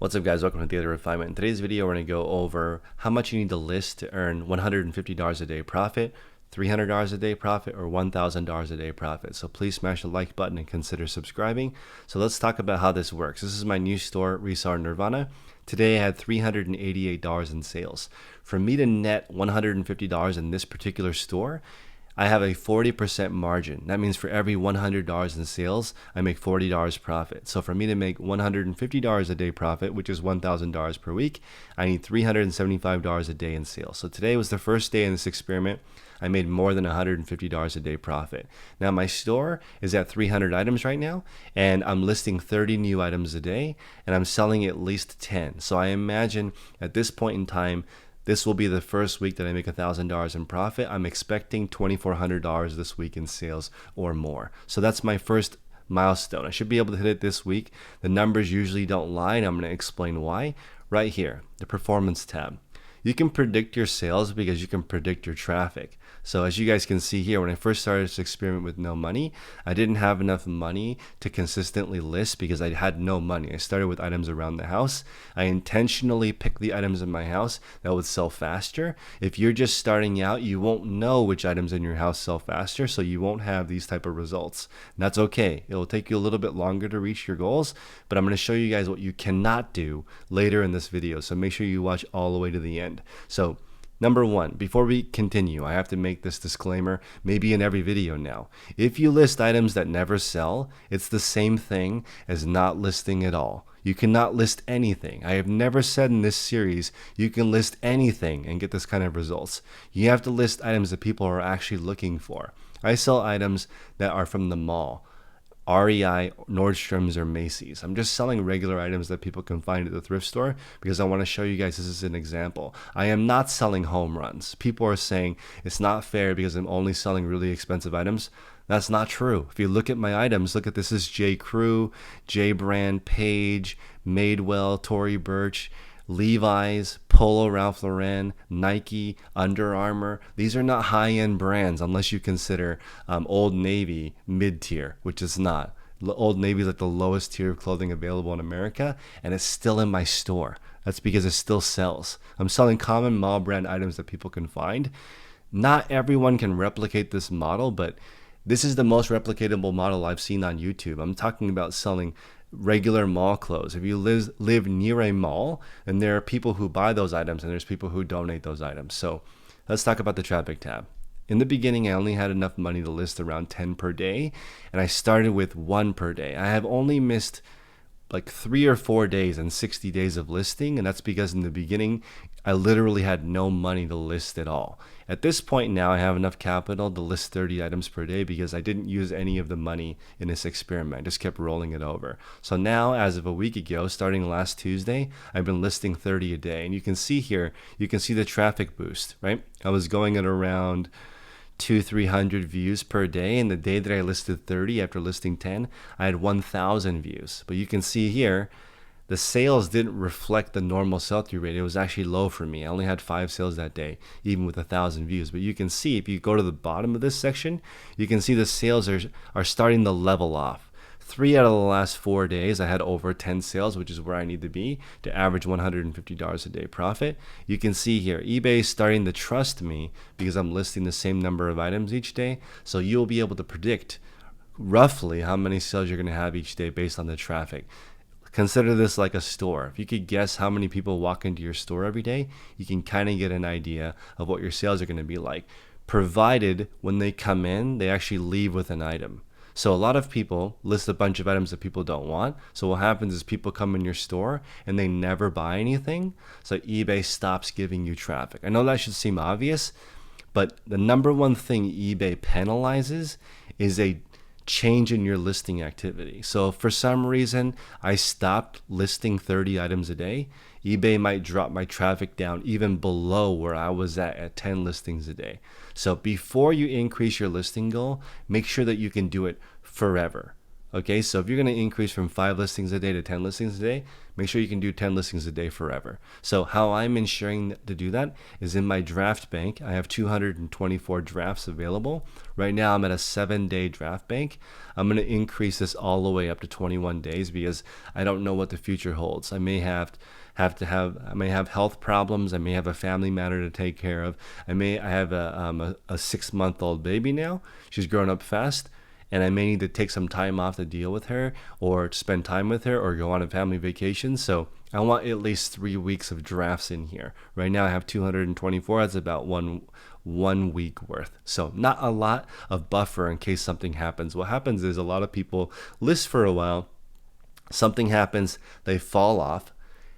What's up guys, welcome to Daily Refinement. In today's video, we're going to go over how much you need to list to earn $150 a day profit, $300 a day profit, or $1,000 a day profit. So please smash the like button and consider subscribing. So let's talk about how this works. This is my new store, Reseller Nirvana. Today I had $388 in sales. For me to net $150 in this particular store, I have a 40% margin. That means for every $100 in sales, I make $40 profit. So for me to make $150 a day profit, which is $1,000 per week, I need $375 a day in sales. So today was the first day in this experiment. I made more than $150 a day profit. Now my store is at 300 items right now, and I'm listing 30 new items a day, and I'm selling at least 10. So I imagine at this point in time, this will be the first week that I make $1,000 in profit. I'm expecting $2,400 this week in sales or more. So that's my first milestone. I should be able to hit it this week. The numbers usually don't lie, and I'm going to explain why. Right here, the performance tab. You can predict your sales because you can predict your traffic. So as you guys can see here, when I first started this experiment with no money, I didn't have enough money to consistently list because I had no money. I started with items around the house. I intentionally picked the items in my house that would sell faster. If you're just starting out, you won't know which items in your house sell faster, so you won't have these type of results. And that's okay. It will take you a little bit longer to reach your goals, but I'm going to show you guys what you cannot do later in this video. So make sure you watch all the way to the end. So number one, before we continue, I have to make this disclaimer, maybe in every video now. If you list items that never sell, it's the same thing as not listing at all. You cannot list anything. I have never said in this series you can list anything and get this kind of results. You have to list items that people are actually looking for. I sell items that are from the mall. REI, Nordstrom's, or Macy's. I'm just selling regular items that people can find at the thrift store because I want to show you guys this is an example. I am not selling home runs. People are saying it's not fair because I'm only selling really expensive items. That's not true. If you look at my items, look at this is J. Crew, J. Brand, Page, Madewell, Tory Burch, Levi's, Polo Ralph Lauren, Nike, Under Armour. These are not high-end brands unless you consider Old Navy mid-tier, which is not. Old Navy is like the lowest tier of clothing available in America, and it's still in my store. That's because it still sells. I'm selling common mall brand items that people can find. Not everyone can replicate this model, but this is the most replicatable model I've seen on YouTube. I'm talking about selling regular mall clothes. If you live near a mall, and there are people who buy those items and there's people who donate those items. So let's talk about the traffic tab. In the beginning, I only had enough money to list around 10 per day, and I started with 1 per day. I have only missed like 3 or 4 days and 60 days of listing, and that's because in the beginning I literally had no money to list at all. At this point now, I have enough capital to list 30 items per day because I didn't use any of the money in this experiment. I just kept rolling it over. So now, as of a week ago, starting last Tuesday, I've been listing 30 a day. And you can see here, you can see the traffic boost, right? I was going at around 200-300 views per day, and the day that I listed 30 after listing 10, I had 1,000 views. But you can see here, the sales didn't reflect the normal sell-through rate. It was actually low for me. I only had 5 sales that day, even with 1,000 views. But you can see, if you go to the bottom of this section, you can see the sales are starting to level off. 3 out of the last 4 days, I had over 10 sales, which is where I need to be to average $150 a day profit. You can see here, eBay is starting to trust me because I'm listing the same number of items each day. So you'll be able to predict roughly how many sales you're going to have each day based on the traffic. Consider this like a store. If you could guess how many people walk into your store every day, you can kind of get an idea of what your sales are going to be like, provided when they come in, they actually leave with an item. So a lot of people list a bunch of items that people don't want. So what happens is people come in your store and they never buy anything. So eBay stops giving you traffic. I know that should seem obvious, but the number one thing eBay penalizes is a change in your listing activity. So if for some reason I stopped listing 30 items a day, eBay might drop my traffic down even below where I was at 10 listings a day. So before you increase your listing goal, make sure that you can do it forever. Okay, so if you're going to increase from 5 listings a day to 10 listings a day, make sure you can do 10 listings a day forever. So how I'm ensuring to do that is in my draft bank. I have 224 drafts available. Right now I'm at a 7-day draft bank. I'm going to increase this all the way up to 21 days because I don't know what the future holds. I may have health problems. I may have a family matter to take care of. I have a 6-month-old baby now. She's grown up fast, and I may need to take some time off to deal with her or to spend time with her or go on a family vacation. So I want at least 3 weeks of drafts in here. Right now I have 224. That's about one week worth. So not a lot of buffer in case something happens. What happens is a lot of people list for a while, something happens, they fall off,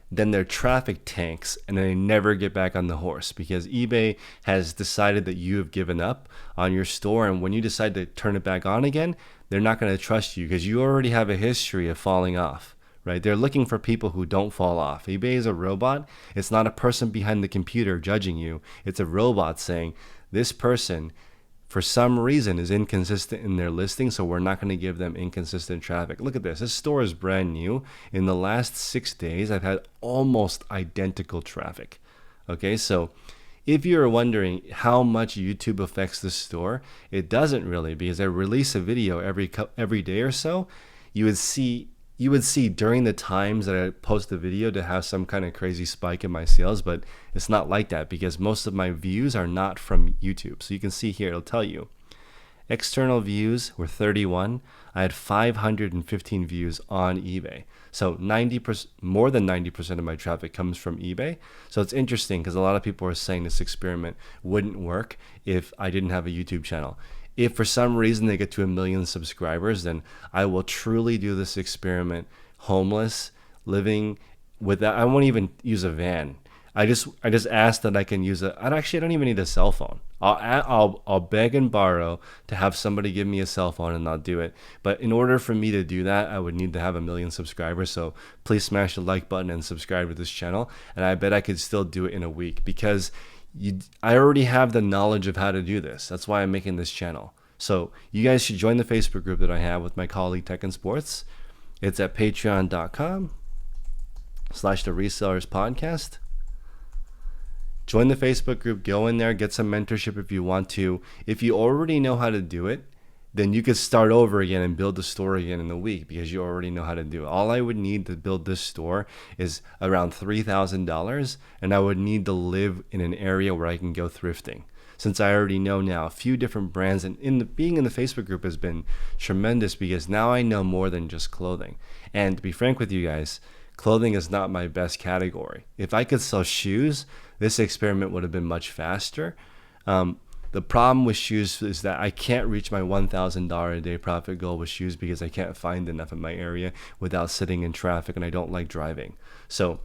then their traffic tanks, and they never get back on the horse because eBay has decided that you have given up on your store. And when you decide to turn it back on again, they're not going to trust you because you already have a history of falling off, right? They're looking for people who don't fall off. eBay is a robot. It's not a person behind the computer judging you. It's a robot saying, this person for some reason is inconsistent in their listing, so we're not going to give them inconsistent traffic. Look at this. This store is brand new. In the last 6 days, I've had almost identical traffic. Okay, so if you're wondering how much YouTube affects the store, it doesn't really, because I release a video every day or so. You would see during the times that I post a video to have some kind of crazy spike in my sales, but it's not like that because most of my views are not from YouTube. So you can see here, it'll tell you external views were 31. I had 515 views on eBay. So 90%, more than 90% of my traffic comes from eBay. So it's interesting because a lot of people are saying this experiment wouldn't work if I didn't have a YouTube channel. If for some reason they get to 1 million subscribers, then I will truly do this experiment homeless, living without, I won't even use a van. I just ask that I can use I don't even need a cell phone. I'll beg and borrow to have somebody give me a cell phone and I'll do it. But in order for me to do that, I would need to have 1 million subscribers. So please smash the like button and subscribe to this channel. And I bet I could still do it in a week because I already have the knowledge of how to do this. That's why I'm making this channel. So you guys should join the Facebook group that I have with my colleague Tech and Sports. It's at patreon.com/the Resellers Podcast. Join the Facebook group, go in there, get some mentorship if you want to. If you already know how to do it, then you could start over again and build the store again in a week because you already know how to do it. All I would need to build this store is around $3,000, and I would need to live in an area where I can go thrifting. Since I already know now a few different brands, and being in the Facebook group has been tremendous because now I know more than just clothing. And to be frank with you guys, clothing is not my best category. If I could sell shoes, this experiment would have been much faster. The problem with shoes is that I can't reach my $1,000 a day profit goal with shoes because I can't find enough in my area without sitting in traffic, and I don't like driving. So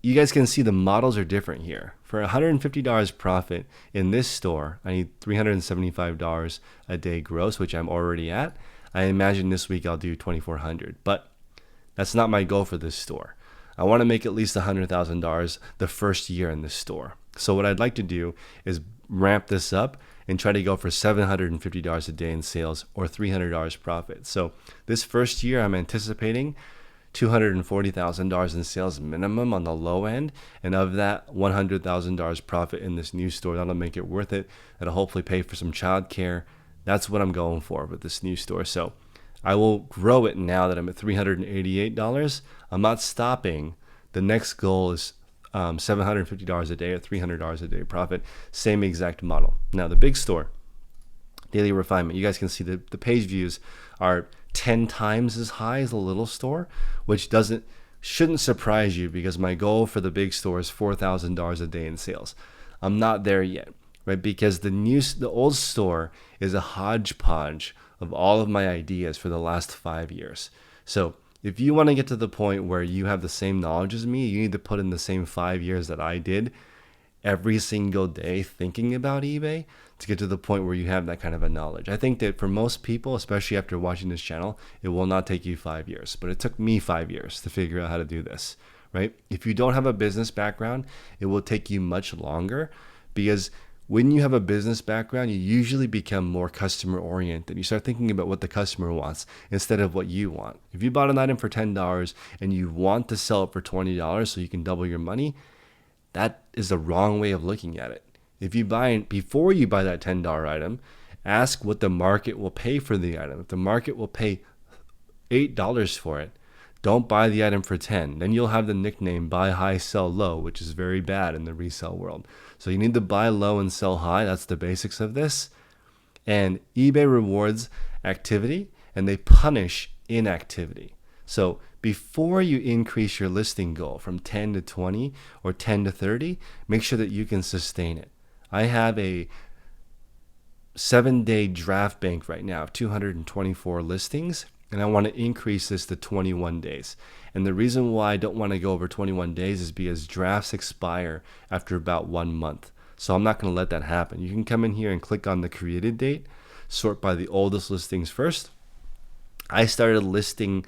you guys can see the models are different here. For $150 profit in this store, I need $375 a day gross, which I'm already at. I imagine this week I'll do $2,400, but that's not my goal for this store. I want to make at least $100,000 the first year in this store. So what I'd like to do is ramp this up and try to go for $750 a day in sales or $300 profit. So this first year I'm anticipating $240,000 in sales minimum on the low end, and of that $100,000 profit in this new store. That'll make it worth it. That'll hopefully pay for some childcare. That's what I'm going for with this new store. So I will grow it now that I'm at $388. I'm not stopping. The next goal is $750 a day or $300 a day profit. Same exact model. Now the big store, Daily Refinement, you guys can see the page views are 10 times as high as the little store, which shouldn't surprise you because my goal for the big store is $4,000 a day in sales. I'm not there yet, right? Because the old store is a hodgepodge of all of my ideas for the last 5 years. So if you want to get to the point where you have the same knowledge as me, you need to put in the same 5 years that I did every single day thinking about eBay to get to the point where you have that kind of a knowledge. I think that for most people, especially after watching this channel, it will not take you 5 years, but it took me 5 years to figure out how to do this, right? If you don't have a business background, it will take you much longer because When you have a business background, you usually become more customer oriented. You start thinking about what the customer wants instead of what you want. If you bought an item for $10 and you want to sell it for $20 so you can double your money, that is the wrong way of looking at it. If you before you buy that $10 item, ask what the market will pay for the item. If the market will pay $8 for it, don't buy the item for 10. Then you'll have the nickname buy high, sell low, which is very bad in the resale world. So you need to buy low and sell high. That's the basics of this. And eBay rewards activity and they punish inactivity. So before you increase your listing goal from 10 to 20 or 10 to 30, make sure that you can sustain it. I have a 7-day draft bank right now of 224 listings. And I want to increase this to 21 days. And the reason why I don't want to go over 21 days is because drafts expire after about 1 month. So I'm not going to let that happen. You can come in here and click on the created date, sort by the oldest listings first. I started listing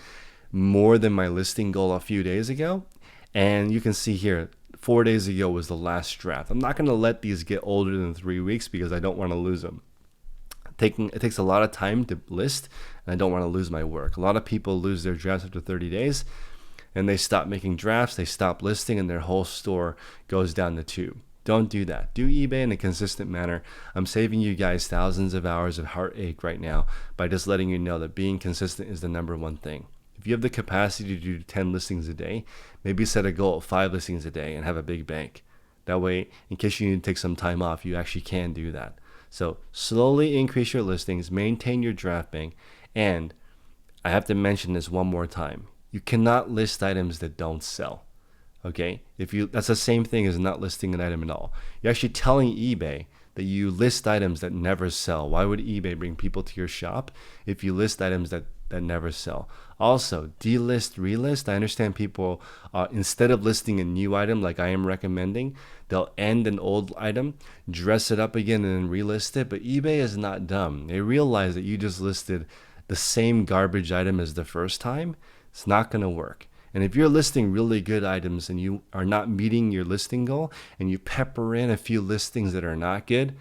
more than my listing goal a few days ago. And you can see here, 4 days ago was the last draft. I'm not going to let these get older than 3 weeks because I don't want to lose them. It takes a lot of time to list, and I don't want to lose my work. A lot of people lose their drafts after 30 days, and they stop making drafts, they stop listing, and their whole store goes down the tube. Don't do that. Do eBay in a consistent manner. I'm saving you guys thousands of hours of heartache right now by just letting you know that being consistent is the number one thing. If you have the capacity to do 10 listings a day, maybe set a goal of 5 listings a day and have a big bank. That way, in case you need to take some time off, you actually can do that. So slowly increase your listings, maintain your draft bank, and I have to mention this one more time. You cannot list items that don't sell. Okay? That's the same thing as not listing an item at all. You're actually telling eBay that you list items that never sell. Why would eBay bring people to your shop if you list items that never sell? Also, delist, relist. I understand people, instead of listing a new item like I am recommending, they'll end an old item, dress it up again, and then relist it. But eBay is not dumb. They realize that you just listed the same garbage item as the first time. It's not going to work. And if you're listing really good items and you are not meeting your listing goal and you pepper in a few listings that are not good,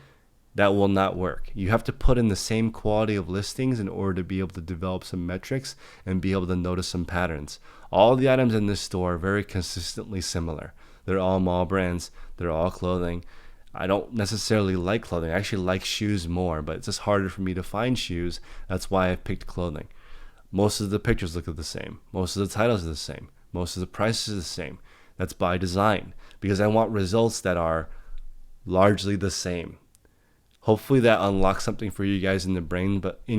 that will not work. You have to put in the same quality of listings in order to be able to develop some metrics and be able to notice some patterns. All the items in this store are very consistently similar. They're all mall brands. They're all clothing. I don't necessarily like clothing. I actually like shoes more, but it's just harder for me to find shoes. That's why I picked clothing. Most of the pictures look the same. Most of the titles are the same. Most of the prices are the same. That's by design because I want results that are largely the same. Hopefully that unlocks something for you guys in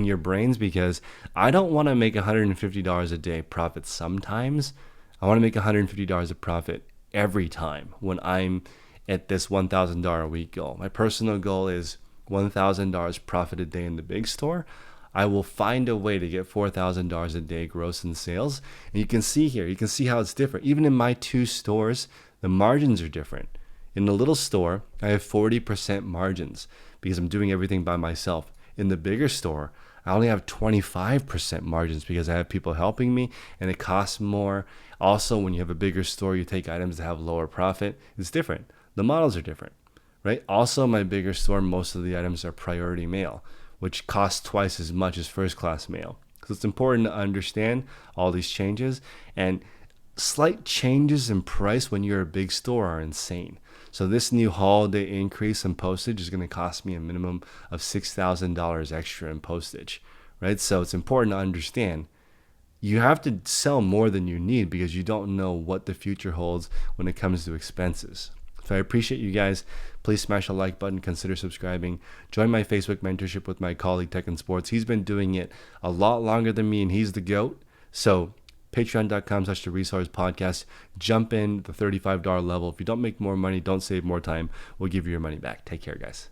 your brains, because I don't want to make $150 a day profit sometimes. I want to make $150 a profit every time when I'm at this $1,000 a week goal. My personal goal is $1,000 profit a day in the big store. I will find a way to get $4,000 a day gross in sales. And you can see here, you can see how it's different. Even in my 2 stores, the margins are different. In the little store, I have 40% margins because I'm doing everything by myself. In the bigger store, I only have 25% margins because I have people helping me and it costs more. Also, when you have a bigger store, you take items that have lower profit. It's different. The models are different, right? Also, my bigger store, most of the items are priority mail, which costs twice as much as first class mail. So it's important to understand all these changes, and slight changes in price when you're a big store are insane. So this new holiday increase in postage is going to cost me a minimum of $6,000 extra in postage, right? So it's important to understand you have to sell more than you need because you don't know what the future holds when it comes to expenses. So I appreciate you guys. Please smash the like button, consider subscribing. Join my Facebook mentorship with my colleague Tech and Sports. He's been doing it a lot longer than me and he's the GOAT. So patreon.com/theresourcepodcast. Jump in the $35 level. If you don't make more money, don't save more time, we'll give you your money back. Take care, guys.